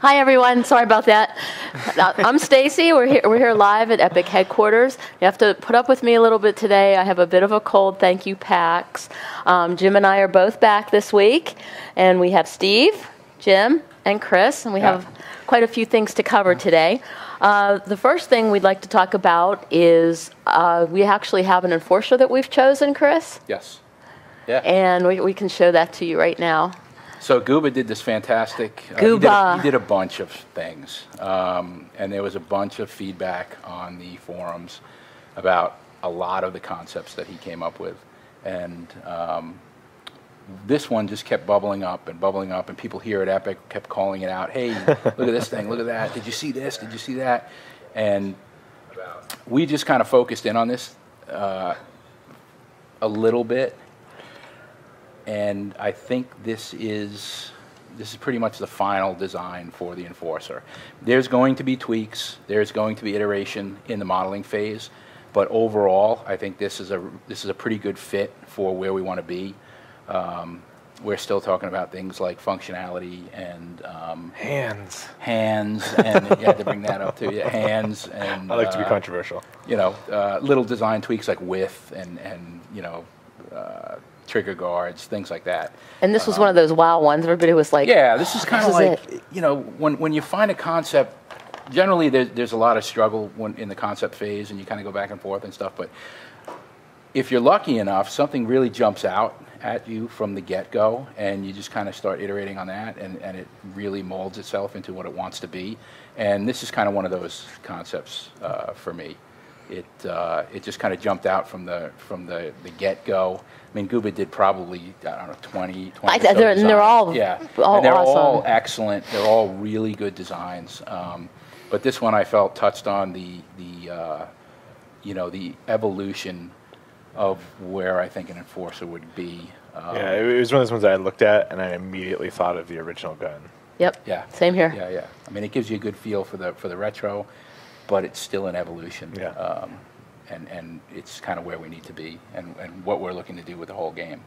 Hi, everyone. Sorry about that. I'm Stacy. We're here live at Epic headquarters. You have to put up with me a little bit today. I have a bit of a cold. Thank you, PAX. Jim and I are both back this week, and we have Steve, Jim, and Chris, and we have quite a few things to cover today. The first thing we'd like to talk about is we actually have an enforcer that we've chosen, Chris. Yes. Yeah. And we can show that to you right now. So Gooba did this fantastic. Gooba. He did a bunch of things, and there was a bunch of feedback on the forums about a lot of the concepts that he came up with, and this one just kept bubbling up, and people here at Epic kept calling it out. Hey, look at this thing, look at that. Did you see this? Did you see that? And we just kind of focused in on this a little bit. And I think this is pretty much the final design for the enforcer. There's going to be tweaks. There's going to be iteration in the modeling phase, but overall, I think this is a pretty good fit for where we want to be. We're still talking about things like functionality and hands, and you had to bring that up too. Yeah, hands and I like to be controversial. You know, little design tweaks like width and trigger guards, things like that. And this was one of those wow ones. Everybody was like, yeah, this is kind of like, it. you know, when you find a concept, generally there's a lot of struggle in the concept phase, and you kind of go back and forth and stuff, but if you're lucky enough, something really jumps out at you from the get-go, and you just kind of start iterating on that, and it really molds itself into what it wants to be. And this is kind of one of those concepts for me. It just kind of jumped out from the get-go. I mean, Gooba did probably, I don't know, 20 they're all and they're awesome. all excellent. They're all really good designs. But this one I felt touched on the evolution of where I think an enforcer would be. Yeah, it was one of those ones I looked at and I immediately thought of the original gun. Yep. Yeah. Same here. Yeah. I mean, it gives you a good feel for the retro, but it's still an evolution. Yeah. And it's kind of where we need to be, and what we're looking to do with the whole game.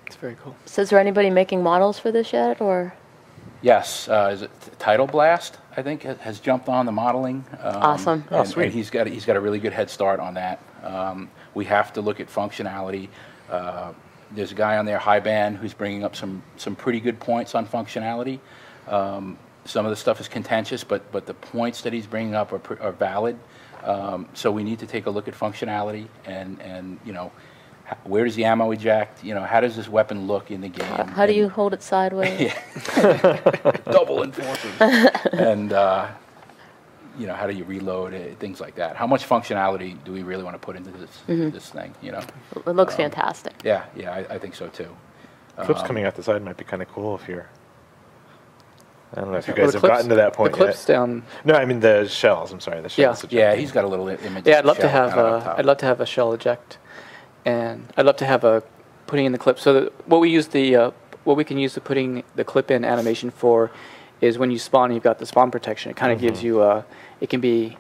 It's very cool. So is there anybody making models for this yet, or? Yes, is it Tidal Blast? I think has jumped on the modeling. Awesome. Oh, sweet. And he's got a really good head start on that. We have to look at functionality. There's a guy on there, Highband, who's bringing up some pretty good points on functionality. Some of the stuff is contentious, but the points that he's bringing up are valid. So we need to take a look at functionality and you know, where does the ammo eject? You know, how does this weapon look in the game? How do you hold it sideways? Double enforcers. And you know, how do you reload it? Things like that. How much functionality do we really want to put into this thing? You know, It looks fantastic. Yeah, I think so too. Clips coming out the side might be kind of cool if you're. I don't know if you guys have gotten to that point yet. The clips down. No, I mean the shells. I'm sorry, the shells. Yeah, he's got a little image. Yeah, I'd love to have a shell eject, and I'd love to have putting in the clip. So what we can use the putting the clip in animation for is when you spawn, you've got the spawn protection. It kind of gives you it can be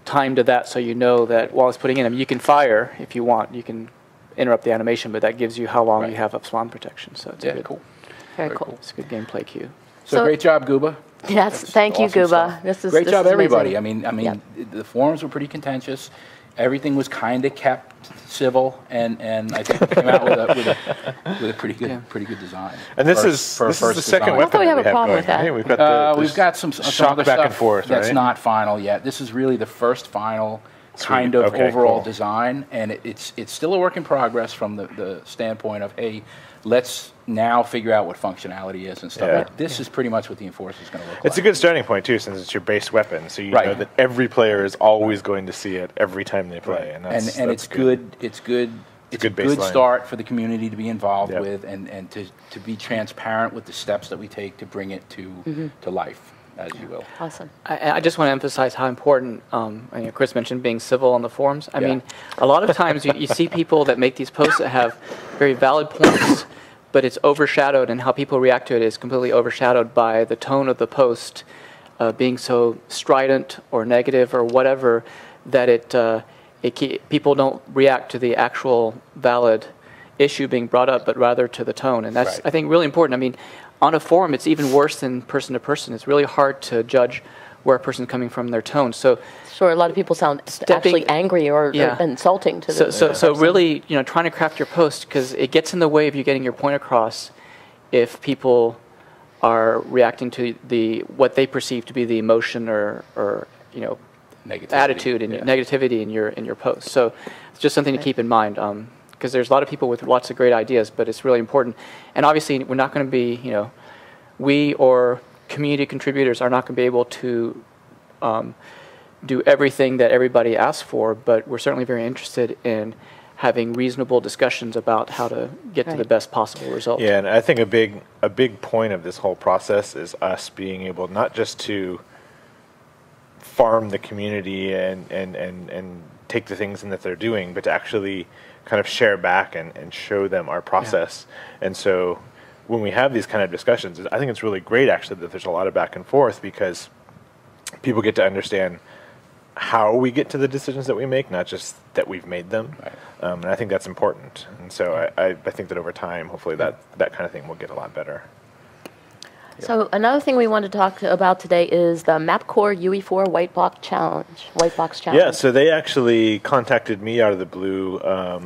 timed to that, so you know that while it's putting in them, you can fire if you want. You can interrupt the animation, but that gives you how long you have of spawn protection. So it's cool. Very cool. It's a good gameplay cue. So great job, Gooba. Yes, thank you, awesome Gooba. Stuff. Great job, everybody. Amazing. I mean, the forums were pretty contentious. Everything was kind of kept civil, and I think we came out with a pretty good design. And this is the second weapon I thought we have a problem going, with that. Right? We've got some other back stuff and forth. That's right? not final yet. This is really the first final kind of overall design, and it's still a work in progress from the standpoint of, hey, let's now figure out what functionality is and stuff. Yeah. But this is pretty much what the enforcer is going to look like. It's a good starting point too, since it's your base weapon, so you know that every player is always going to see it every time they play, and that's it's good. It's a good start for the community to be involved with, and to be transparent with the steps that we take to bring it to life, as you will. Awesome. I just want to emphasize how important, Chris mentioned being civil on the forums. I mean, a lot of times you see people that make these posts that have very valid points, but it's overshadowed, and how people react to it is completely overshadowed by the tone of the post being so strident or negative or whatever, that people don't react to the actual valid issue being brought up, but rather to the tone. And that's, I think, really important. I mean, on a forum, it's even worse than person to person. It's really hard to judge where a person's coming from, their tone. So sure, a lot of people sound actually angry or insulting to the So really, trying to craft your post, because it gets in the way of you getting your point across if people are reacting to what they perceive to be the emotion or attitude and negativity in your post. So it's just something to keep in mind, because there's a lot of people with lots of great ideas, but it's really important. And obviously, we're not going to be, we or community contributors are not going to be able to do everything that everybody asks for, but we're certainly very interested in having reasonable discussions about how to get to the best possible result. Yeah, and I think a big point of this whole process is us being able not just to farm the community and take the things in that they're doing, but to actually kind of share back and show them our process. Yeah. And so when we have these kind of discussions, I think it's really great actually that there's a lot of back and forth, because people get to understand how we get to the decisions that we make, not just that we've made them. Right. And I think that's important. And so I think that over time, hopefully that kind of thing will get a lot better. So another thing we want to talk about today is the MapCore UE4 White Box Challenge. Yeah, so they actually contacted me out of the blue.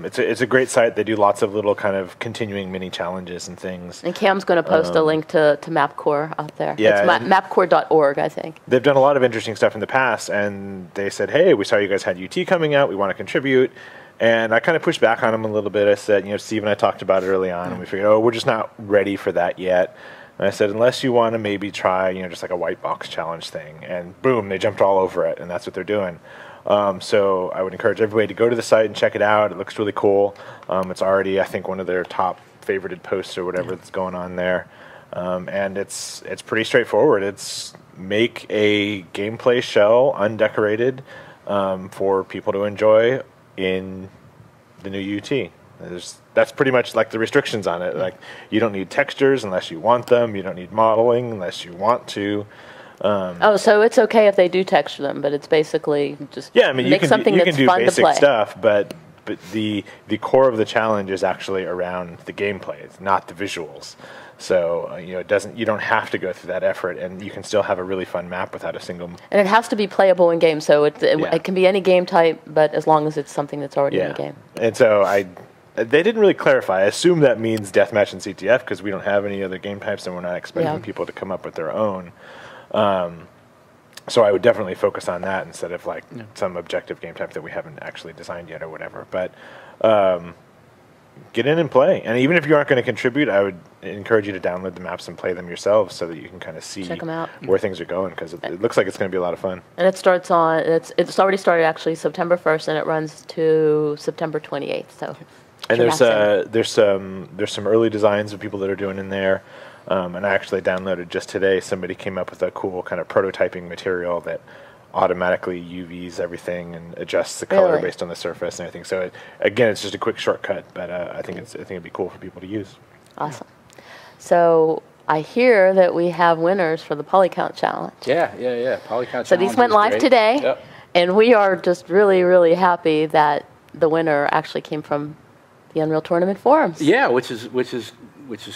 It's a great site. They do lots of little kind of continuing mini challenges and things. And Cam's going to post a link to MapCore out there. Yeah, it's mapcore.org, I think. They've done a lot of interesting stuff in the past, and they said, hey, we saw you guys had UT coming out. We want to contribute. And I kind of pushed back on them a little bit. I said, Steve and I talked about it early on, and we figured, we're just not ready for that yet. And I said, unless you want to maybe try, just like a white box challenge thing. And boom, they jumped all over it, and that's what they're doing. So I would encourage everybody to go to the site and check it out. It looks really cool. It's already, I think, one of their top favorited posts or whatever that's going on there. And it's pretty straightforward. It's make a gameplay shell undecorated for people to enjoy in the new UT. That's pretty much like the restrictions on it. Like, you don't need textures unless you want them. You don't need modeling unless you want to. So it's okay if they do texture them, but it's basically just make something that's fun to play. You can do basic stuff, but the core of the challenge is actually around the gameplay. It's not the visuals. So you don't have to go through that effort, and you can still have a really fun map without a single. And it has to be playable in game, so it can be any game type, but as long as it's something that's already in the game. And so they didn't really clarify. I assume that means deathmatch and CTF, because we don't have any other game types, and we're not expecting people to come up with their own. So I would definitely focus on that instead of some objective game type that we haven't actually designed yet or whatever. But get in and play. And even if you aren't going to contribute, I would encourage you to download the maps and play them yourselves so that you can kind of see where things are going, because it looks like it's going to be a lot of fun. And it starts it's already started actually September 1st, and it runs to September 28th. So. And there's some early designs of people that are doing in there. And I actually downloaded just today. Somebody came up with a cool kind of prototyping material that automatically UVs everything and adjusts the color based on the surface and everything. So again, it's just a quick shortcut, but I think it'd be cool for people to use. Awesome. So I hear that we have winners for the Polycount Challenge. Yeah. Polycount Challenge. So these went live today, and we are just really, really happy that the winner actually came from the Unreal Tournament forums. Yeah, which is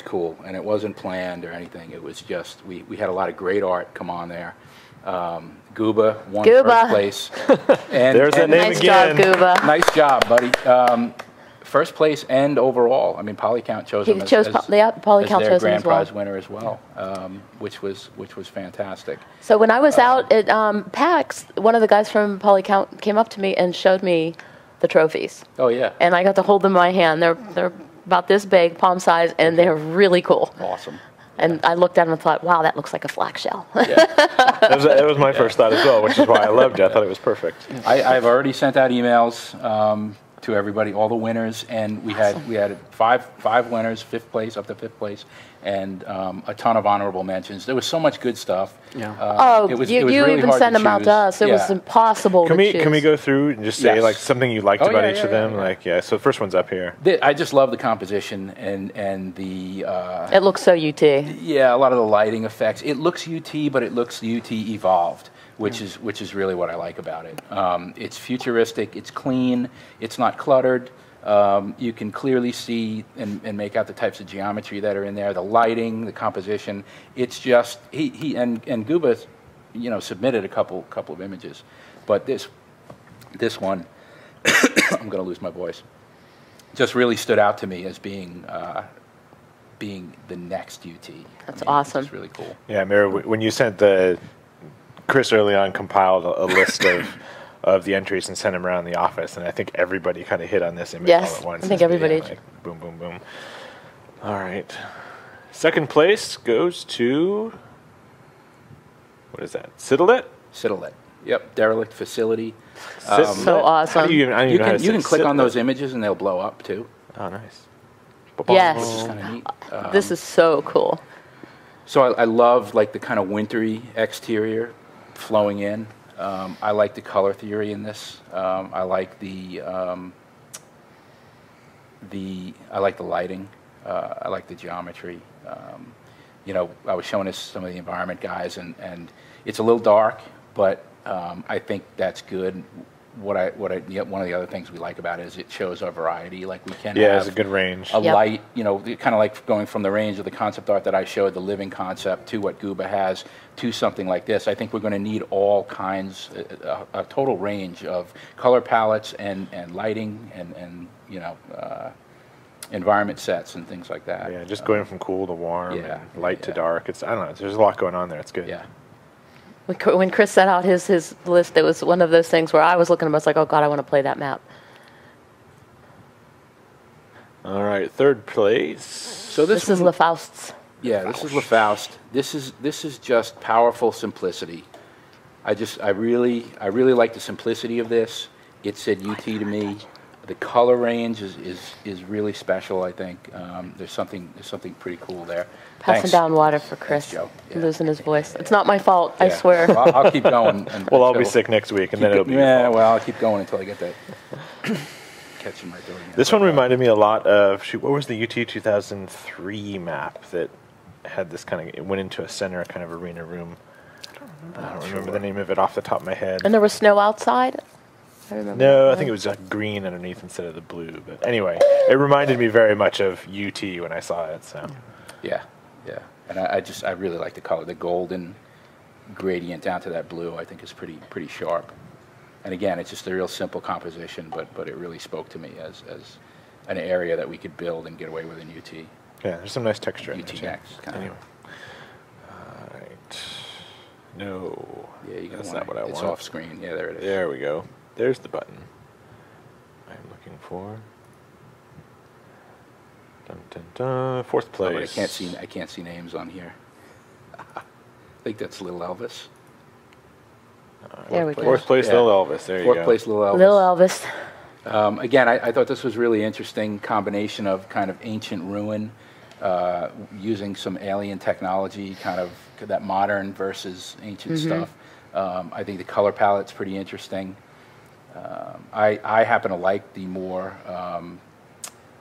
cool, and it wasn't planned or anything. It was just we had a lot of great art come on there. Gooba won first place. And there's that name again. Nice job, Gooba. Nice job, buddy. First place and overall. I mean, Polycount chose him as their grand prize winner as well, which was fantastic. So when I was out at PAX, one of the guys from Polycount came up to me and showed me the trophies. Oh yeah. And I got to hold them in my hand. They're about this big, palm size, and they're really cool. Awesome. And I looked at them and thought, wow, that looks like a flak shell. Yeah. that was my first thought as well, which is why I loved it. I thought it was perfect. I've already sent out emails to everybody, all the winners, and we had five winners, fifth place up to fifth place, and a ton of honorable mentions. There was so much good stuff. Yeah. It was you really even hard sent to them out to us. It was impossible to choose. Can we go through and just say something you liked about each of them? So the first one's up here. I just love the composition and the. It looks so UT. Yeah, a lot of the lighting effects. It looks UT, but it looks UT evolved, which is really what I like about it. It's futuristic. It's clean. It's not cluttered. You can clearly see and make out the types of geometry that are in there, the lighting, the composition. It's just he and Gooba, submitted a couple of images, but this one, I'm going to lose my voice, just really stood out to me as being the next UT. That's awesome. It's really cool. Yeah, I remember when you sent Chris early on compiled a list of the entries and sent them around the office, and I think everybody kind of hit on this image all at once. I think everybody. Like, boom, boom, boom. All right. Second place goes to, what is that? Citalet? Citalet. Yep, derelict facility. So awesome. I don't even know how to say You can click on Citalet. those images and they'll blow up too. Oh, nice. Yes. Which is kind of neat. This is so cool. So I love like the kind of wintry exterior flowing in. I like the color theory in this. I like the lighting. I like the geometry. I was showing this to some of the environment guys, and it's a little dark, but I think that's good. One of the other things we like about it is it shows our variety. Like we can have it's a good range. a light, kind of like going from the range of the concept art that I showed, the living concept, to what Gooba has, to something like this. I think we're going to need all kinds, a total range of color palettes and lighting and environment sets and things like that. Yeah, just going from cool to warm, Yeah, and light to yeah. dark. I don't know. There's a lot going on there. It's good. Yeah. When Chris set out his list, it was one of those things where I was looking at him, I was like, oh, God, I want to play that map. All right, third place. So This is LaFaust's. Yeah, this is LaFaust. This is just powerful simplicity. I really like the simplicity of this. It said UT to me. The color range is really special. I think there's something pretty cool there. Passing Thanks. down water for Chris. Thanks, Joe. Yeah. Losing his voice. It's not my fault, I Yeah. swear. Well, I'll keep going. Well, I'll be sick next week, and then it'll be. Yeah, well, I'll keep going until I get that catching my throat again. This one reminded me a lot of what was the UT 2003 map that had this kind of, it went into a center kind of arena room. I don't remember the name of it off the top of my head. And there was snow outside? I remember. No, I think it was like green underneath instead of the blue. But anyway, it reminded me very much of UT when I saw it. So Yeah, and I really like the color, the golden gradient down to that blue. I think is pretty sharp. And again, it's just a real simple composition, but it really spoke to me as an area that we could build and get away with in UT. yeah, there's some nice texture in UT there too. next, kind of. Anyway, all right. No, Yeah, you that's can not what I It's want. off screen. Yeah, there it is. There we go. There's the button I'm looking for. Dun, dun, dun. Fourth Oh, place. but I can't see names on here. I think that's Little Elvis. There we go. Fourth place, Yeah. Little Elvis. There you Fourth go. place, Little Elvis. Little Elvis. Again, I thought this was really interesting combination of kind of ancient ruin, using some alien technology, kind of that modern versus ancient stuff. I think the color palette's pretty interesting. I happen to like the more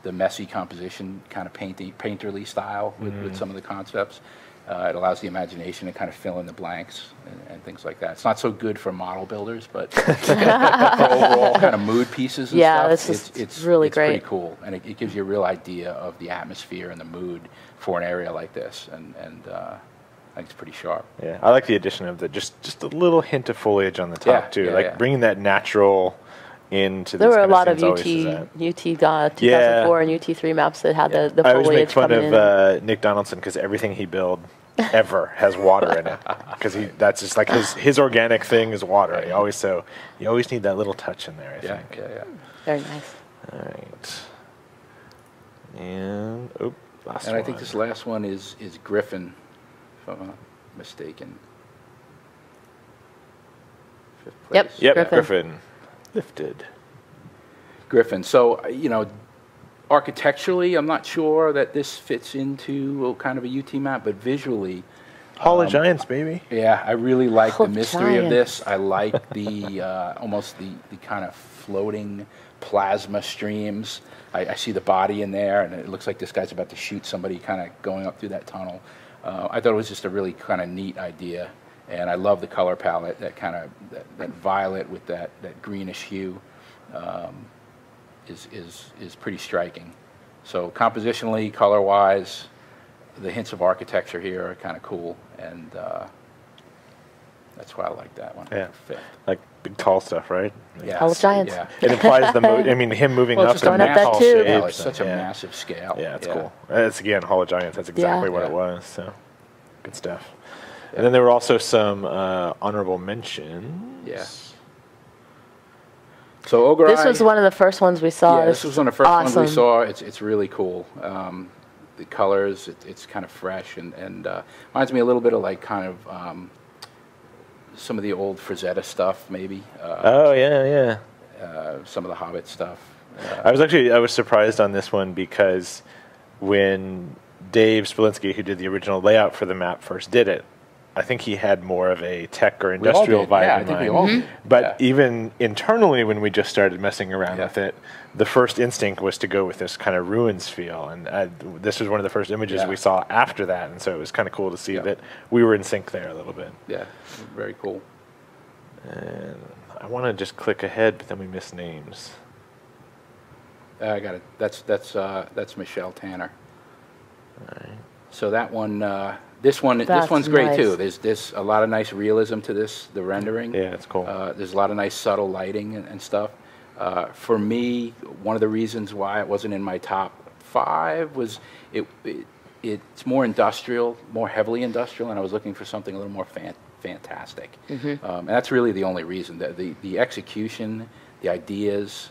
the messy composition, kind of painterly style with some of the concepts. It allows the imagination to kind of fill in the blanks and things like that. It's not so good for model builders, but for overall kind of mood pieces and Yeah, stuff, it's really it's great. pretty cool. And it gives you a real idea of the atmosphere and the mood for an area like this. And I think it's pretty sharp. Yeah, I like the addition of just a little hint of foliage on the top Yeah, too, yeah, like yeah. bringing that natural into. There these were a kind lot of scenes always is UT that. 2004 and UT3 maps that had the I always make foliage fun coming of in. Nick Donaldson because everything he built ever has water in it because that's just like his organic thing is water. You always need that little touch in there. I think. Yeah. Very nice. All right. And last And one. I think this last one is Griffin, if I'm not mistaken. Fifth Yep. place. Yep, Griffin. Griffin. Lifted. Griffin. So, architecturally, I'm not sure that this fits into kind of a UT map, but visually, Hall of Giants, baby. yeah, I really like the Oh, mystery of giant. this. I like the almost the kind of floating plasma streams. I see the body in there, and it looks like this guy's about to shoot somebody kind of going up through that tunnel. I thought it was just a really kind of neat idea, and I love the color palette, that kind of that violet with that greenish hue. is pretty striking. So compositionally, color-wise, the hints of architecture here are kind of cool, and that's why I like that one. Yeah. Fifth. Like big tall stuff, right? Yeah. Tall giants. Yeah. It implies I mean, him moving Well, up it's just and a Going up that tall tube. Yeah, shapes it's such a and- massive scale. Yeah, it's cool. It's again Hall of Giants. That's exactly what it Yeah. was. So good stuff. And then there were also some honorable mentions. Yeah. So Ogre This Eye- was one of the first ones we saw. Yeah, this was one of the first ones we awesome. saw. It's really cool. The colors, it's kind of fresh and reminds me a little bit of like kind of some of the old Frazetta stuff, maybe. Oh yeah. Some of the Hobbit stuff. I was surprised on this one because when Dave Spolinsky, who did the original layout for the map, first did it, I think he had more of a tech or We all industrial did. vibe Yeah, I in think we mind. all did. But Yeah. even internally, when we just started messing around Yeah. with it, the first instinct was to go with this kind of ruins feel. And this was one of the first images Yeah. we saw after that. And so it was kind of cool to see Yeah. that we were in sync there a little bit. Yeah, very cool. And I want to just click ahead, but then we miss names. I got it. That's Michelle Tanner. So that one, this That's one's great nice. too. There's a lot of nice realism to this, the rendering. Yeah, it's cool. There's a lot of nice subtle lighting and stuff. For me, one of the reasons why it wasn't in my top 5 was it's more industrial, more heavily industrial, and I was looking for something a little more fantastic. And that's really the only reason. The execution, the ideas,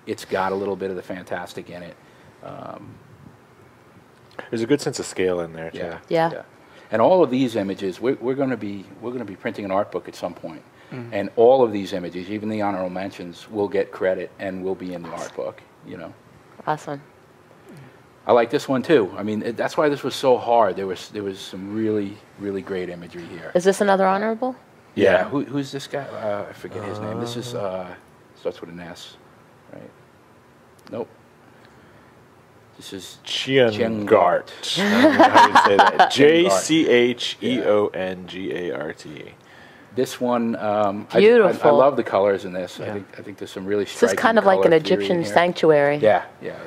it's got a little bit of the fantastic in it. There's a good sense of scale in there, too. Yeah, Yeah. And all of these images, we're going to be printing an art book at some point, and all of these images, even the honorable mentions, will get credit and will be in the art book. You know, Awesome. I like this one too. I mean, that's why this was so hard. There was some really great imagery here. Is this another honorable? Yeah. Who's this guy? I forget his name. This is starts with an S, right? Nope. This is Chiengart. I don't know how you say that. Jcheongart. This one, Beautiful. I love the colors in this. Yeah. I think there's some really This striking is kind of like an color theory Egyptian in here. sanctuary. Yeah.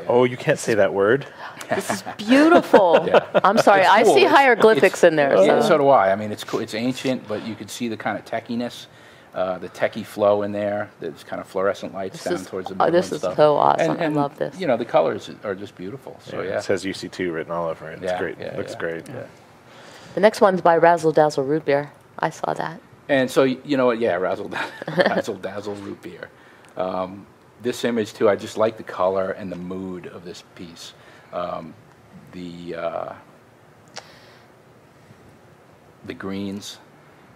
Oh, you can't say that word. This is beautiful. Yeah. I'm sorry. It's I cool. see It's- hieroglyphics in there. Yeah, So. so do I. I mean, it's cool. It's ancient, but you could see the kind of techiness, the techie flow in there. There's kind of fluorescent lights This down is- towards the oh, middle this and is stuff. so awesome. And, I love this. You know, the colors are just beautiful. So yeah. It says UC2 written all over it. It's Yeah, great. yeah, Looks yeah. great. Yeah. The next one's by Razzle Dazzle Root Beer. I saw that. And so, you know what, yeah, Razzle Dazzle Root Beer. This image, too, I just like the color and the mood of this piece. The greens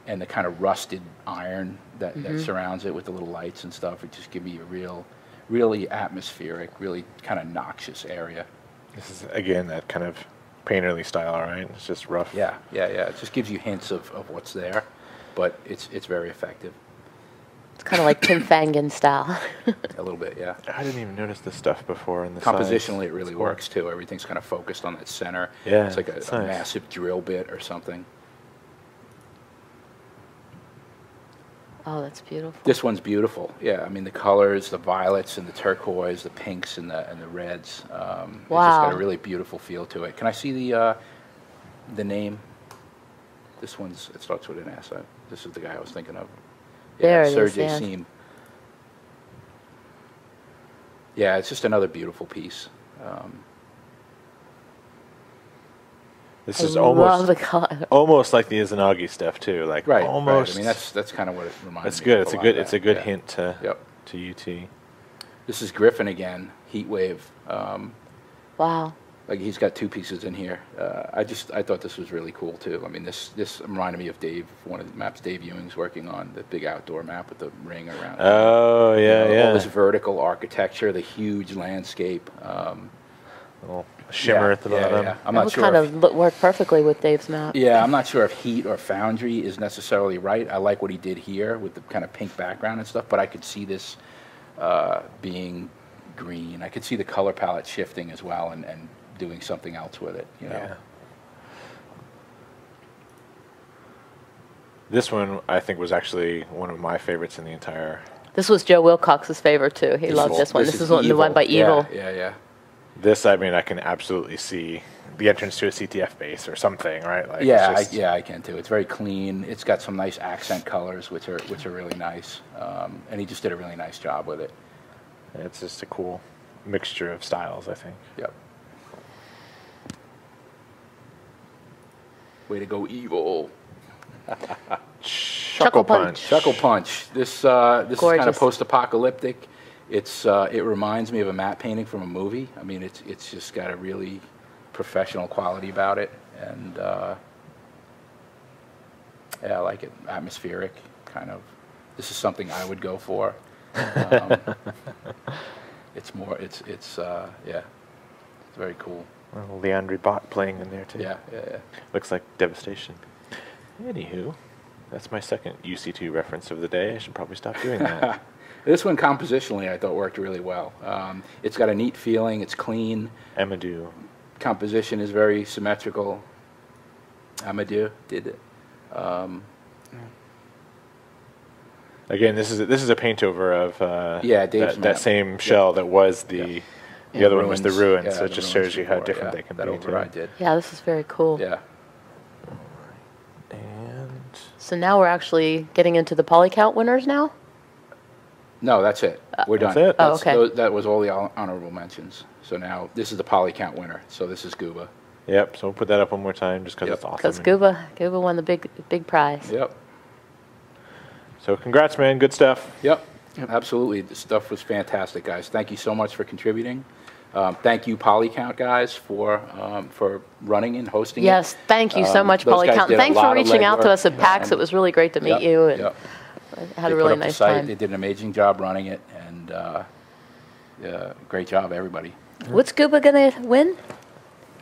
and the kind of rusted iron that surrounds it with the little lights and stuff, it just give me a really atmospheric, really kind of noxious area. This is, again, that kind of painterly style, right? It's just rough. Yeah. It just gives you hints of what's there, but it's very effective. It's kind of like Tim Fangen style. A little bit, yeah. I didn't even notice this stuff before in the Compositionally, sides. it really It's cool. works too. Everything's kind of focused on that center. Yeah, it's like a it's nice. massive drill bit or something. Oh, that's beautiful. This one's beautiful. Yeah, I mean the colors, the violets and the turquoise, the pinks and the reds. It's just got a really beautiful feel to it. Can I see the name? This it starts with an S. This is the guy I was thinking of. There it is, Sergey yeah. Seam. Yeah, it's just another beautiful piece. This I is love the color. almost like the Izanagi stuff too. Like Right. almost. Right. I mean that's kind of what it reminds That's me good. of. It's a lot good. of It's a that. good Yeah. hint to Yep. UT. This is Griffin again. Heat Wave. Wow. Like he's got 2 pieces in here. I thought this was really cool too. I mean, this reminded me of one of the maps Dave Ewing's working on, the big outdoor map with the ring around. Oh yeah, You know, yeah. All this vertical architecture, the huge landscape. Little shimmer at the bottom. Yeah. I'm That not would sure. kind of work perfectly with Dave's map. Yeah, I'm not sure if heat or foundry is necessarily right. I like what he did here with the kind of pink background and stuff, but I could see this being green. I could see the color palette shifting as well and doing something else with it. You know. Yeah. This one I think was actually one of my favorites in the entire This was Joe Wilcox's favorite too. He loved this one. This is the one by Evil. Yeah. This, I mean, I can absolutely see the entrance to a CTF base or something, right? Like, Yeah, it's just, I can too. It's very clean. It's got some nice accent colors, which are really nice. And he just did a really nice job with it. it's just a cool mixture of styles, I think. Yep. Way to go, Evil. Chuckle Punch. Chuckle Punch. This is kind Gorgeous. of post-apocalyptic. It reminds me of a matte painting from a movie. I mean, it's just got a really professional quality about it, and yeah, I like it. Atmospheric, kind of. This is something I would go for. It's very cool. Well, Leandri Bot playing in there too. Yeah. Looks like Devastation. Anywho, that's my second UC2 reference of the day. I should probably stop doing that. This one compositionally I thought worked really well. It's got a neat feeling. It's clean. Amadou. Composition is very symmetrical. Amadou did it. Again, this is a paint over of Dave's that map. shell shell that was the other one was the ruins. Yeah, so it the just ruins shows you how before, different they can that be. override too. did. Yeah, this is very cool. Yeah. And So now we're actually getting into the Polycount winners now? No, that's it. We're done. That's it? Oh, okay. That was all the honorable mentions. So now this is the Polycount winner. So this is Gooba. yep. So we'll put that up one more time just because Yep. it's awesome. Because Gooba won the big prize. Yep. So congrats, man. Good stuff. Yep. Absolutely. The stuff was fantastic, guys. Thank you so much for contributing. Thank you, Polycount guys, for running and hosting Yes, it. thank you so much, those guys Polycount. did a Thanks for lot of reaching out to legwork. us at PAX. It was really great to meet you, and Yep. I had They a really put up the nice site. time. They did an amazing job running it, and great job, everybody. What's Gooba going to win?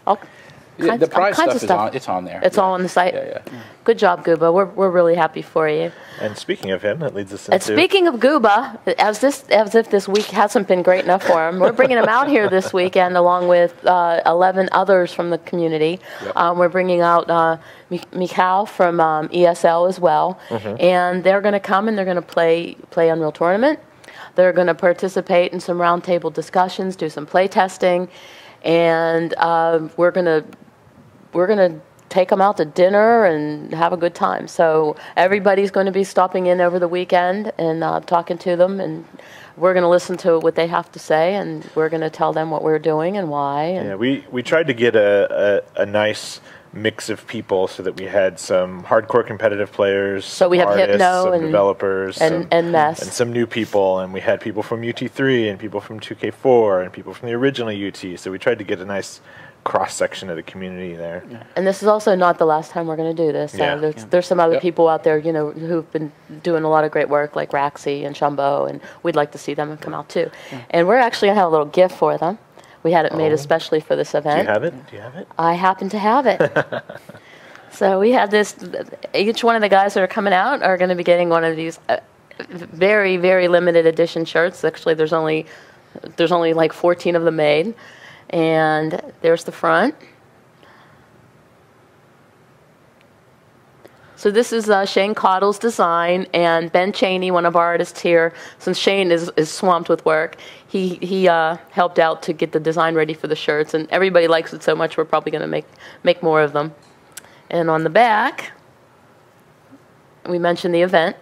All kinds, The prize all kinds stuff of stuff. it's on there. It's Yeah. all on the site? Yeah. Good job, Gooba. We're really happy for you. And speaking of him, that leads us And into speaking of Gooba, as if this week hasn't been great enough for him, we're bringing him out here this weekend along with 11 others from the community. Yep. We're bringing out Mikhail from ESL as well, and they're going to come and they're going to play Unreal Tournament. They're going to participate in some roundtable discussions, do some play testing, and we're going to take them out to dinner and have a good time. So everybody's going to be stopping in over the weekend and talking to them, and we're going to listen to what they have to say, and we're going to tell them what we're doing and why. And Yeah, we tried to get a nice mix of people so that we had some hardcore competitive players, So we have artists, Hypno some and- developers, and Mess. and some new people, and we had people from UT3 and people from 2K4 and people from the original UT. So we tried to get a nice cross section of the community there. And this is also not the last time we're going to do this. Yeah. There's some other Yep. people out there, who've been doing a lot of great work, like Raxi and Shumbo, and we'd like to see them come out too. And we're actually going to have a little gift for them. We had it made especially for this Do event. you have it? Do you have it? I happen to have it. So we had this. Each one of the guys that are coming out are going to be getting one of these very, very limited edition shirts. Actually, there's only like 14 of them made. And there's the front. So this is Shane Cottle's design, and Ben Cheney, one of our artists here, since Shane is swamped with work, he helped out to get the design ready for the shirts, and everybody likes it so much we're probably going to make more of them. And on the back, we mentioned the event.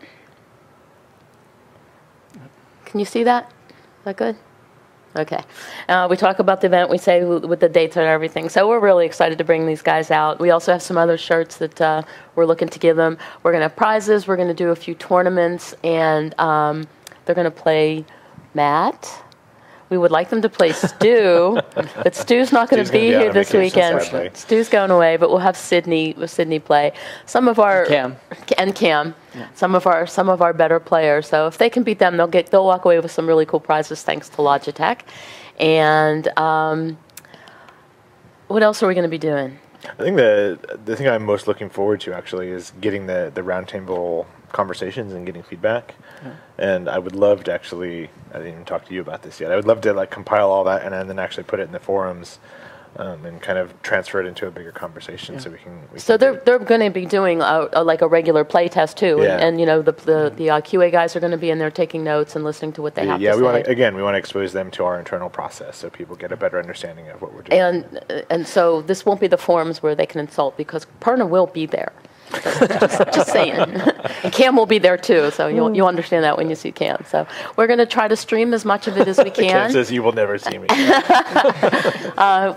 Can you see that? Is that good? Okay. We talk about the event. We say with the dates and everything. So we're really excited to bring these guys out. We also have some other shirts that we're looking to give them. We're going to have prizes. We're going to do a few tournaments. And they're going to play Matt. We would like them to play Stu. But Stu's not going to Stu's gonna be be out here on this vacation, weekend. sadly. Stu's going away. But we'll have Sydney play. Some of our... Cam. And Cam. Yeah. Some of our better players. So if they can beat them, they'll walk away with some really cool prizes thanks to Logitech. And what else are we going to be doing? I think the thing I'm most looking forward to actually is getting the roundtable conversations and getting feedback. And I would love to actually, I didn't even talk to you about this yet. I would love to compile all that and then actually put it in the forums and kind of transfer it into a bigger conversation so we can. So they're going to be doing like a regular play test too, and you know the QA guys are going to be in there taking notes and listening to what they have to say. Yeah, we want to expose them to our internal process so people get a better understanding of what we're doing. And so this won't be the forums where they can insult, because Perna will be there. just saying. And Cam will be there too, so you'll understand that when you see Cam. So we're going to try to stream as much of it as we can. Cam says you will never see me.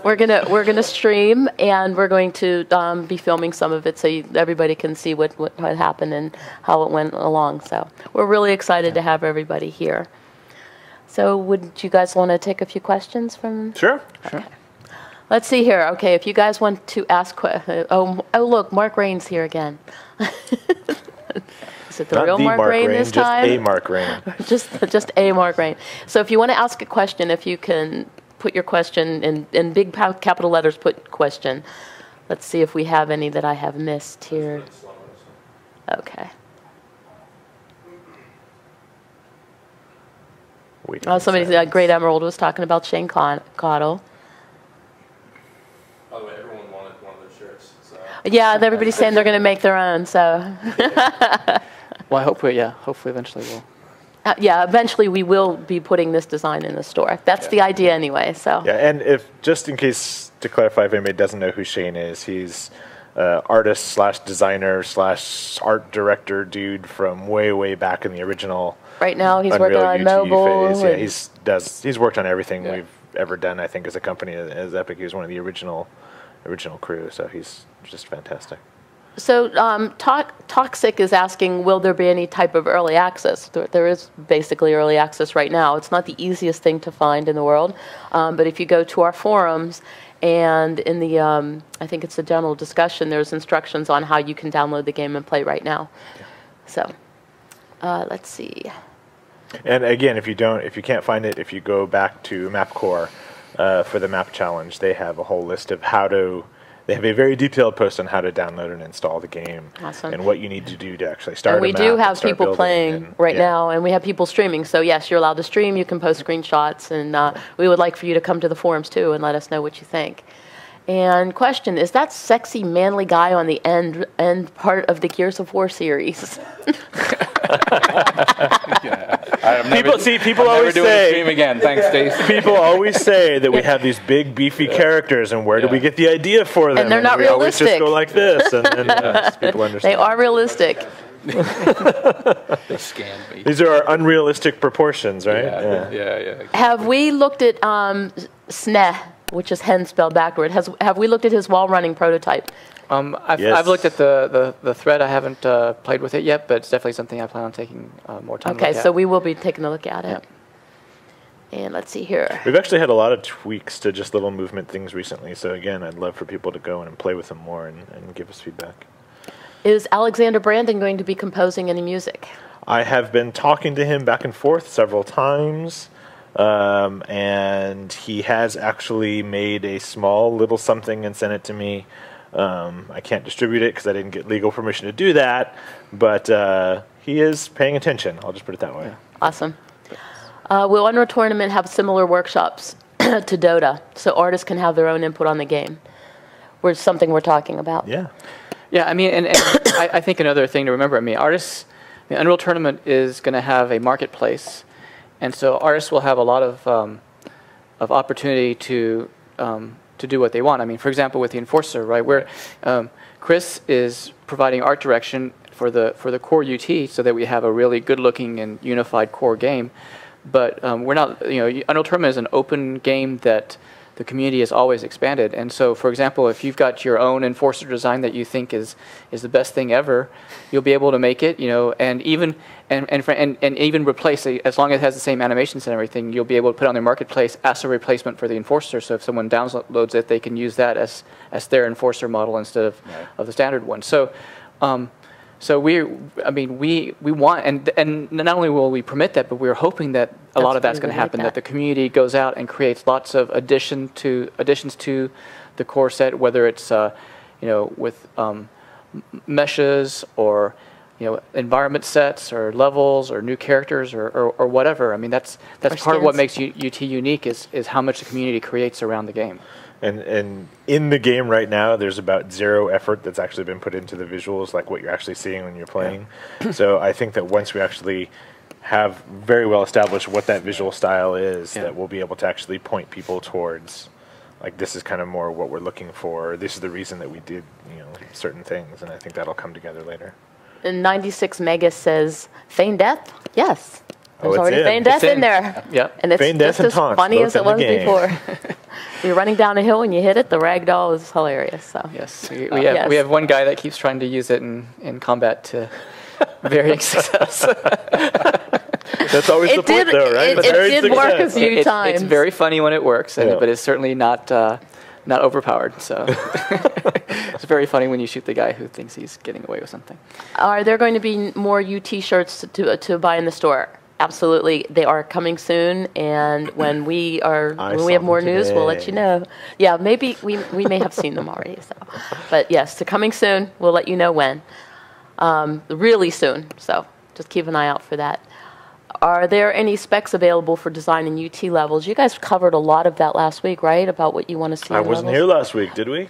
We're gonna stream, and we're going to be filming some of it so everybody can see what happened and how it went along. So we're really excited to have everybody here. So would you guys want to take a few questions from? Sure. Okay. Let's see here. Okay, if you guys want to ask questions. Oh, look, Mark Rain's here again. Is it the real Mark Rain this time? Just a Mark Rain. just a Mark Rain. So if you want to ask a question, if you can put your question in big capital letters, put question. Let's see if we have any that I have missed here. Okay. Somebody, Great Emerald was talking about Shane Cottle. By the way, everyone wanted one of those shirts. So. Yeah, everybody's saying they're going to make their own. So. Well, hopefully eventually we'll. Eventually we will be putting this design in the store. That's the idea anyway. So. Yeah, and if just in case to clarify, if anybody doesn't know who Shane is, he's artist / designer / art director dude from way back in the original. Right now he's Unreal working on UT mobile. Phase. Yeah, he's worked on everything we've ever done. I think as a company as Epic, he was one of the original crew. So he's just fantastic. So Toxic is asking, will there be any type of early access? There is basically early access right now. It's not the easiest thing to find in the world, but if you go to our forums and in the, I think it's a general discussion, there's instructions on how you can download the game and play right now. Yeah. So let's see. And again, if you can't find it, if you go back to MapCore for the map challenge, they have a whole list of they have a very detailed post on how to download and install the game. Awesome. And what you need to do to actually start and we do have people playing right now, and we have people streaming. So yes, you're allowed to stream. You can post screenshots, and we would like for you to come to the forums too and let us know what you think. And question, is that sexy manly guy on the end part of the Gears of War series? People always say. Stream again. Thanks, Stace. People always say that we have these big, beefy characters, and where do we get the idea for them? And they're not we realistic. Always just go like this, and people understand. They are realistic. They scanned me. These are our unrealistic proportions, right? Yeah. Have we looked at SNE, which is hen spelled backward? Have we looked at his wall-running prototype? I've looked at the thread. I haven't played with it yet, but it's definitely something I plan on taking more time to look at. So we will be taking a look at it. Yeah. And let's see here. We've actually had a lot of tweaks to just little movement things recently. So again, I'd love for people to go in and play with them more and give us feedback. Is Alexander Brandon going to be composing any music? I have been talking to him back and forth several times. And he has actually made a small little something and sent it to me. I can't distribute it because I didn't get legal permission to do that, but he is paying attention. I'll just put it that way. Yeah. Awesome. Will Unreal Tournament have similar workshops to Dota so artists can have their own input on the game? Something we're talking about. Yeah. Yeah, I mean, and I think another thing to remember, Unreal Tournament is going to have a marketplace, and so artists will have a lot of opportunity to do what they want. I mean, for example, with the Enforcer, right, where Chris is providing art direction for the core UT so that we have a really good-looking and unified core game. But we're not, Unreal Tournament is an open game that the community has always expanded. And so, for example, if you've got your own Enforcer design that you think is the best thing ever, you'll be able to make it, and even replace it, as long as it has the same animations and everything, you'll be able to put it on the marketplace as a replacement for the Enforcer. So if someone downloads it, they can use that as their Enforcer model instead of the standard one. So we want, and not only will we permit that, but we're hoping that a lot of that's going to happen. That the community goes out and creates lots of additions to the core set, whether it's with meshes or environment sets or levels or new characters or whatever. I mean that's part of what makes UT unique is how much the community creates around the game. And in the game right now, there's about zero effort that's actually been put into the visuals, like what you're actually seeing when you're playing. So I think that once we actually have very well established what that visual style is, that we'll be able to actually point people towards, like, this is kind of more what we're looking for. This is the reason that we did, certain things, and I think that'll come together later. And 96 Mega says, feign death? Yes. There's it's already in. feign death It's in there. Yep. And it's Feign just death and as taunts, funny both as it in the was game. before. You're running down a hill and you hit it, the ragdoll is hilarious. So. Yes, we have one guy that keeps trying to use it in combat to varying success. That's always the point, though, right? It did work a few times. It's very funny when it works, but it's certainly not overpowered. So it's very funny when you shoot the guy who thinks he's getting away with something. Are there going to be more UT shirts to buy in the store? Absolutely, they are coming soon, and when we have more news, we'll let you know. Yeah, maybe we may have seen them already. So, but yes, they're coming soon. We'll let you know when. Really soon. So just keep an eye out for that. Are there any specs available for design in UT levels? You guys covered a lot of that last week, right? About what you want to see. I wasn't here last week, did we?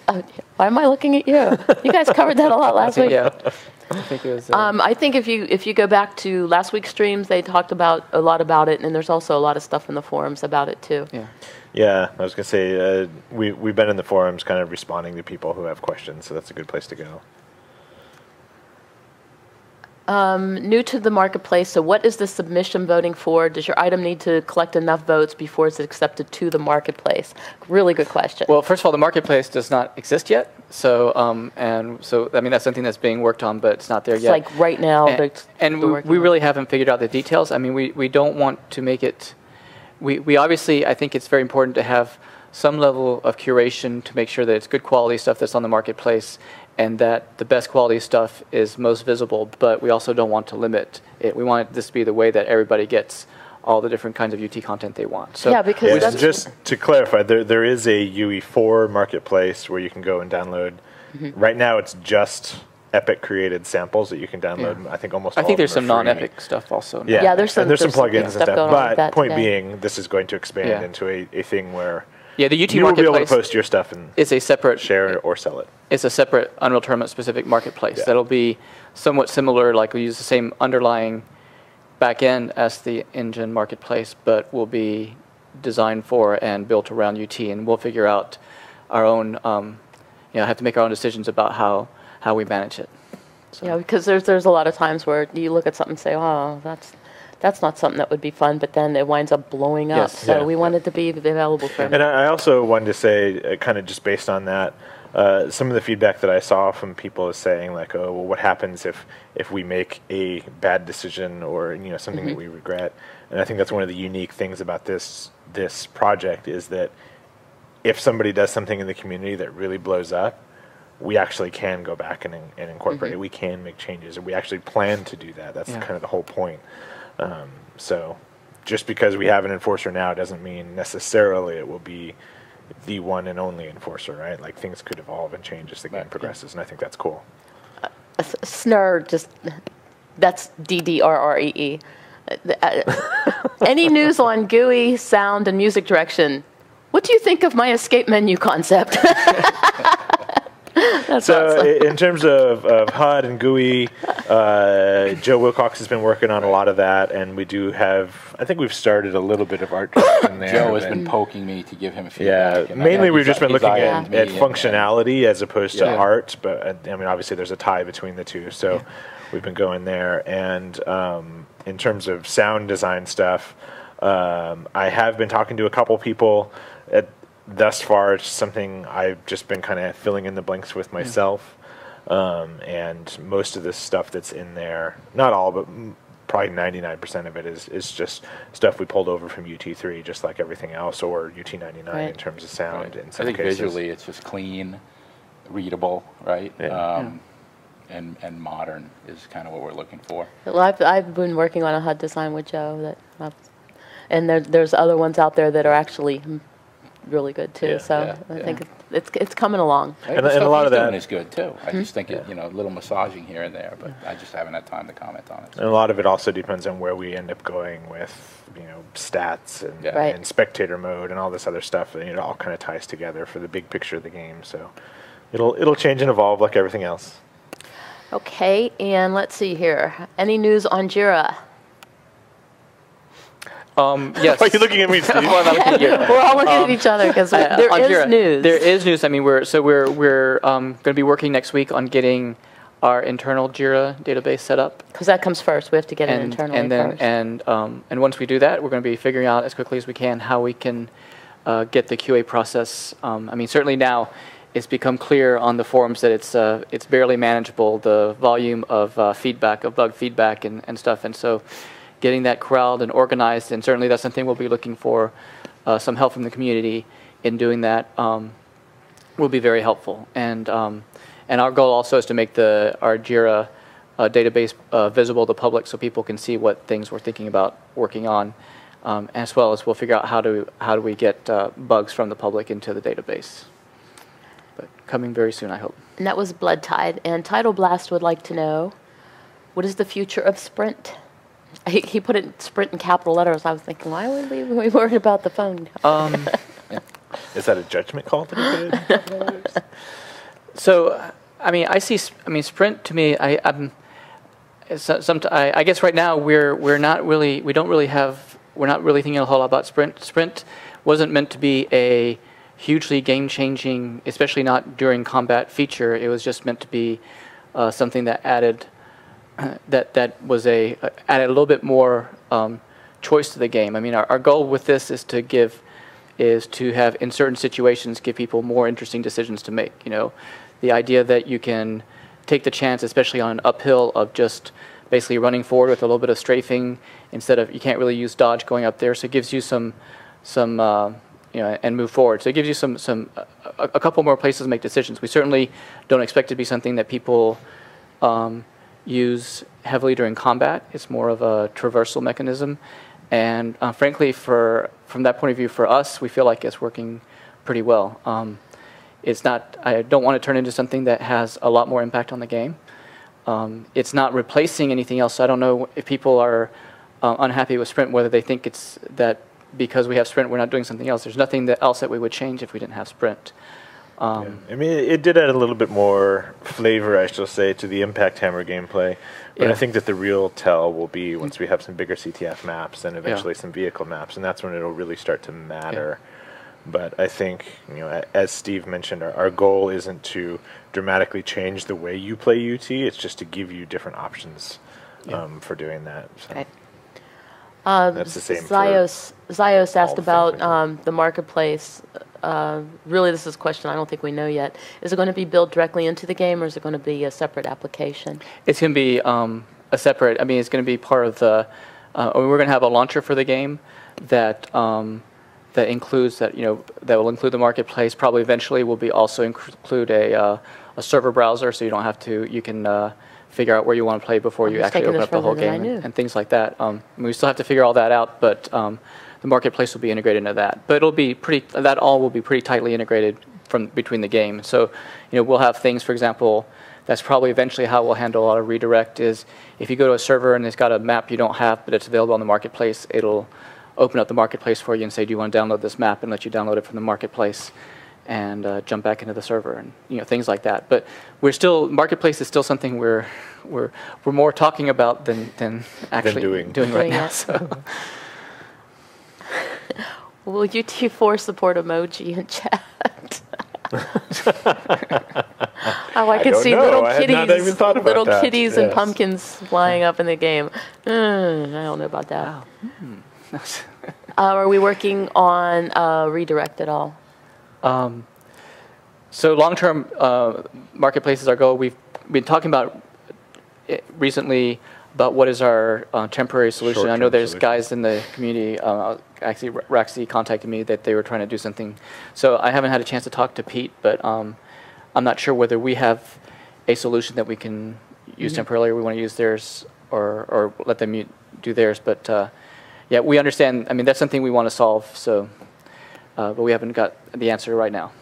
Why am I looking at you? You guys covered that a lot last week. Yeah. I think it was. I think if you go back to last week's streams, they talked about a lot about it, and there's also a lot of stuff in the forums about it too. Yeah. Yeah, I was gonna say we've been in the forums, kind of responding to people who have questions, so that's a good place to go. New to the marketplace, so what is the submission voting for? Does your item need to collect enough votes before it's accepted to the marketplace? Really good question. Well, first of all, the marketplace does not exist yet. So, I mean, that's something that's being worked on, but it's not there yet. It's like right now. And we really haven't figured out the details. I mean, we don't want to make it. We obviously, I think it's very important to have some level of curation to make sure that it's good quality stuff that's on the marketplace, and that the best quality stuff is most visible, but we also don't want to limit it. We want this to be the way that everybody gets all the different kinds of UT content they want. So yeah, because that's just to clarify, there is a UE4 marketplace where you can go and download. Mm-hmm. Right now, it's just Epic created samples that you can download. Yeah. I think almost. I think there's some some non-Epic stuff also. Yeah, there's some plugins and stuff. But point today. being, this is going to expand into a thing where the UT you will be able to marketplace post your stuff and is a separate share or sell it. It's a separate Unreal Tournament specific marketplace that'll be somewhat similar. Like we use the same underlying back end as the engine marketplace, but will be designed for and built around UT, and we'll figure out our own. Have to make our own decisions about how we manage it. So. Yeah, because there's a lot of times where you look at something and say, oh, that's not something that would be fun, but then it winds up blowing up. Yes. So we want it to be available for everyone. And I also wanted to say, kind of just based on that, some of the feedback that I saw from people is saying, like, oh, well, what happens if we make a bad decision or something that we regret? And I think that's one of the unique things about this project is that if somebody does something in the community that really blows up, we actually can go back and incorporate it. We can make changes, and we actually plan to do that. That's kind of the whole point. So just because we have an enforcer now doesn't mean necessarily it will be the one and only enforcer, right? Like, things could evolve and change as the game progresses, and I think that's cool. Snur, that's DDRREE. Any news on GUI, sound, and music direction? What do you think of my escape menu concept? So awesome. In terms of HUD and GUI, Joe Wilcox has been working on a lot of that, and we do have, I think we've started a little bit of art direction there. Joe has been poking me to give him feedback. Yeah, mainly we've just been looking at functionality as opposed to art, but I mean, obviously there's a tie between the two, so we've been going there. And in terms of sound design stuff, I have been talking to a couple people. Thus far, it's something I've just been kind of filling in the blanks with myself. And most of this stuff that's in there, not all, but probably 99% of it is just stuff we pulled over from UT3, just like everything else, or UT99 in terms of sound. In some I think cases. visually it's just clean, readable, right? Yeah. And modern is kind of what we're looking for. Well, I've been working on a HUD design with Joe, and there's other ones out there that are actually really good too. Yeah, so yeah, I think it's coming along. And a lot of that is good too. I just think it, a little massaging here and there, but I just haven't had time to comment on it. And a lot of it also depends on where we end up going with, stats and, Yeah. Right. and spectator mode and all this other stuff. And it all kind of ties together for the big picture of the game. So it'll change and evolve like everything else. Okay, and let's see here. Any news on Jira? Yes. Why are you looking at me, Steve? Well, I'm not looking at you. We're all looking at each other because there on is Jira, news. There is news. I mean, we're going to be working next week on getting our internal Jira database set up. Because that comes first. We have to get it And internally and then first. and once we do that, we're going to be figuring out as quickly as we can how we can get the QA process. I mean, certainly now it's become clear on the forums that it's barely manageable, the volume of feedback, of bug feedback and stuff, and so getting that corralled and organized, and certainly that's something we'll be looking for some help from the community in doing that will be very helpful. And our goal also is to make our Jira database visible to the public so people can see what things we're thinking about working on, as well as we'll figure out how do we get bugs from the public into the database. But coming very soon, I hope. And that was Blood Tide. And Tidal Blast would like to know, what is the future of Sprint? He put it Sprint in capital letters. I was thinking, why would we be worried about the phone? Is that a judgment call to be made? So, I mean, Sprint to me, I guess right now we're not really thinking a whole lot about Sprint. Sprint wasn't meant to be a hugely game-changing, especially not during combat feature. It was just meant to be something that added added a little bit more choice to the game. I mean, our goal with this is to have in certain situations give people more interesting decisions to make. The idea that you can take the chance, especially on an uphill, of just basically running forward with a little bit of strafing instead of, you can't really use dodge going up there, so it gives you some and move forward. So it gives you a couple more places to make decisions. We certainly don't expect it to be something that people use heavily during combat. It's more of a traversal mechanism, and frankly, from that point of view, for us, we feel like it's working pretty well. It's not. I don't want to turn into something that has a lot more impact on the game. It's not replacing anything else. So I don't know if people are unhappy with Sprint, whether they think it's that because we have Sprint, we're not doing something else. There's nothing else that we would change if we didn't have Sprint. Yeah. I mean, it did add a little bit more flavor, I shall say, to the Impact Hammer gameplay. But Yeah. I think that the real tell will be once we have some bigger CTF maps and eventually some vehicle maps, and that's when it'll really start to matter. But I think, as Steve mentioned, our goal isn't to dramatically change the way you play UT. It's just to give you different options for doing that. So. Okay. That's the same for Zios asked the about the marketplace. Really, this is a question I don't think we know yet. Is it going to be built directly into the game, or is it going to be a separate application? It's going to be a separate. I mean, it's going to be part of the. We're going to have a launcher for the game that includes that will include the marketplace. Probably eventually will be also include a server browser, so you don't have to. You can figure out where you want to play before you actually open up the whole game and things like that. We still have to figure all that out, but the marketplace will be integrated into that. But it'll be that all will be pretty tightly integrated between the game. So, we'll have things, for example, that's probably eventually how we'll handle a lot of redirect is if you go to a server and it's got a map you don't have, but it's available on the marketplace, it'll open up the marketplace for you and say, do you want to download this map, and let you download it from the marketplace and jump back into the server and things like that. But marketplace is still something we're more talking about than actually doing right now. So. Will UT4 support emoji in chat? I can see little kitties and pumpkins flying up in the game. I don't know about that. Wow. Are we working on redirect at all? So long-term marketplace is our goal. We've been talking about it recently about what is our temporary solution. I know there's guys in the community, actually Raxi contacted me that they were trying to do something. So I haven't had a chance to talk to Pete, but I'm not sure whether we have a solution that we can use temporarily, or we want to use theirs or let them do theirs. But yeah, we understand. I mean, that's something we want to solve. So but we haven't got the answer right now.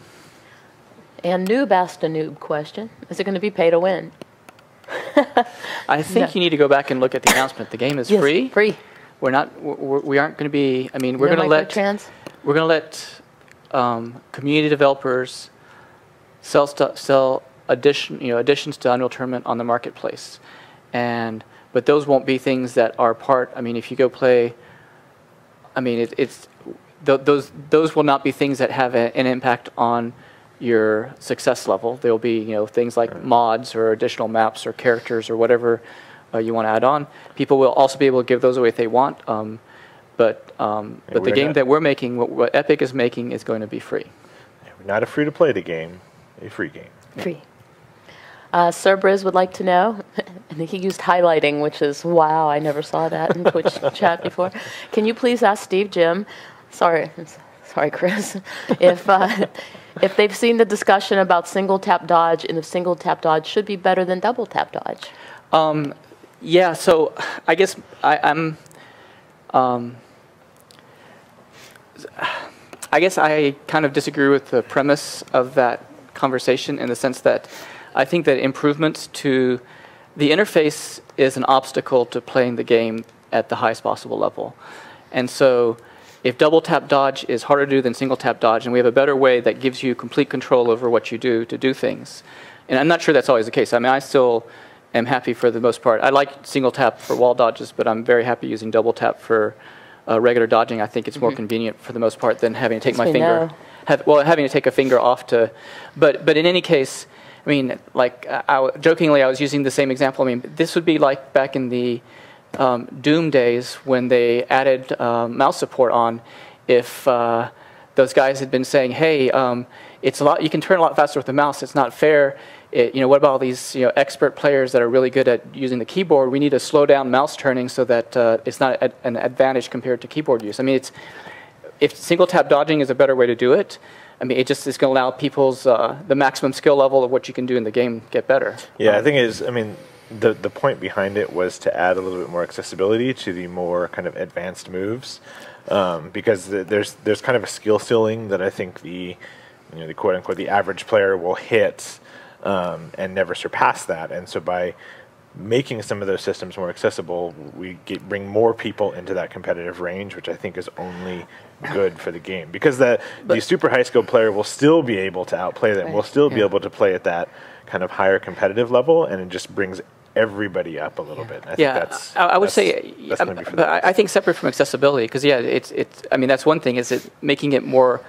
And Noob asked a noob question. Is it going to be pay to win? I think you need to go back and look at the announcement. The game is Yes, free. Free. We aren't going to be. I mean, we're No going to let microtrans? we're going to let community developers sell additions to Unreal Tournament on the marketplace, but those won't be things that are part. I mean, if you go play, I mean, those will not be things that have an impact on your success level. There will be things like mods or additional maps or characters or whatever you want to add on. People will also be able to give those away if they want. But the game that we're making, what Epic is making, is going to be free. We're not a free-to-play game, a free game. Free. Sir Briz would like to know, and he used highlighting, which is, wow, I never saw that in Twitch chat before. Can you please ask Steve, Jim, sorry Chris, if they've seen the discussion about single tap dodge, and if single tap dodge should be better than double tap dodge? Yeah, so I guess I guess I kind of disagree with the premise of that conversation in the sense that I think that improvements to the interface is an obstacle to playing the game at the highest possible level. And so if double tap dodge is harder to do than single tap dodge, and we have a better way that gives you complete control over what you do to do things, and I'm not sure that's always the case. I mean, I still am happy for the most part. I like single tap for wall dodges, but I'm very happy using double tap for regular dodging. I think it's more convenient for the most part than having to take my finger. Having to take a finger off to. But in any case, I mean, like jokingly, I was using the same example. I mean, this would be like back in the Doom days when they added mouse support on. If those guys had been saying, "Hey, it's a lot. You can turn a lot faster with the mouse. It's not fair." What about all these expert players that are really good at using the keyboard? We need to slow down mouse turning so that it's not an advantage compared to keyboard use. I mean, if single tap dodging is a better way to do it, I mean, it just is going to allow people's the maximum skill level of what you can do in the game get better. Yeah, I think the point behind it was to add a little bit more accessibility to the more kind of advanced moves, because there's kind of a skill ceiling that I think the quote unquote the average player will hit. And never surpass that. And so by making some of those systems more accessible, we bring more people into that competitive range, which I think is only good for the game. Because the super high skill player will still be able to outplay them, will still be able to play at that kind of higher competitive level, and it just brings everybody up a little bit. I think I would say, I think separate from accessibility, because I mean, that's one thing, is it making it more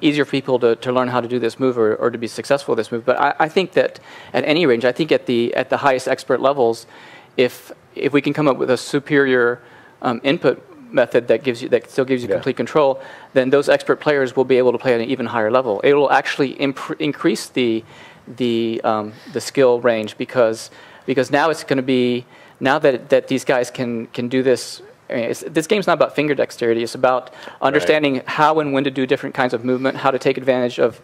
easier for people to learn how to do this move or to be successful at this move. But I think that at any range, I think at the highest expert levels, if we can come up with a superior input method that still gives you complete control, then those expert players will be able to play at an even higher level. It will actually increase the skill range because now it's going to be, now that these guys can do this. I mean, this game's not about finger dexterity. It's about understanding how and when to do different kinds of movement, how to take advantage of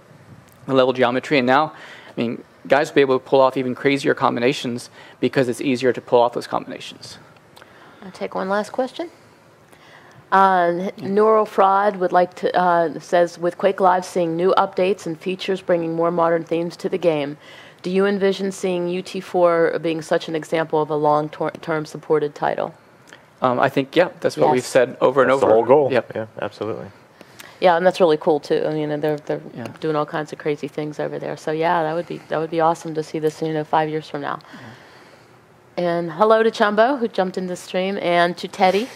the level geometry. And now, I mean, guys will be able to pull off even crazier combinations because it's easier to pull off those combinations. I'll take one last question. Neural Fraud would like to says, with Quake Live seeing new updates and features bringing more modern themes to the game, do you envision seeing UT4 being such an example of a long-term supported title? I think, that's what we've said over and over. That's the whole goal. Yep. Yeah, absolutely. Yeah, and that's really cool too. I mean, they're doing all kinds of crazy things over there. So yeah, that would be awesome to see this 5 years from now. And hello to Chumbo, who jumped in the stream, and to Teddy.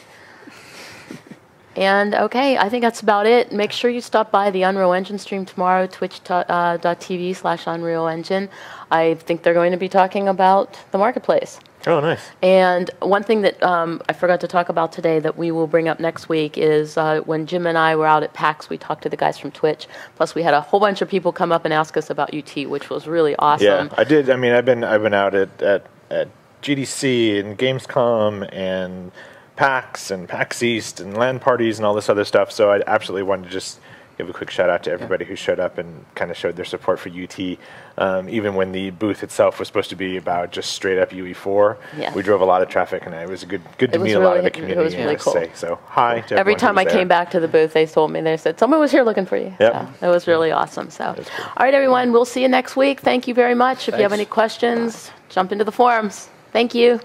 And okay, I think that's about it. Make sure you stop by the Unreal Engine stream tomorrow, twitch.tv/Unreal Engine. I think they're going to be talking about the marketplace. Oh, nice. And one thing that I forgot to talk about today that we will bring up next week is when Jim and I were out at PAX, we talked to the guys from Twitch. Plus, we had a whole bunch of people come up and ask us about UT, which was really awesome. Yeah, I did. I mean, I've been out at GDC and Gamescom and PAX and PAX East and LAN parties and all this other stuff. So I absolutely wanted to just give a quick shout out to everybody who showed up and kind of showed their support for UT. Even when the booth itself was supposed to be about just straight up UE4, Yeah. we drove a lot of traffic, and it was good to was meet a lot of really- the it community. was really and cool. say. So hi to Every everyone time who I was came there. back to the booth, they told me, they said, someone was here looking for you. Yep. So it was really awesome. So, That's cool. all right, everyone, we'll see you next week. Thank you very much. If you have Thanks. any questions, jump into the forums. Thank you.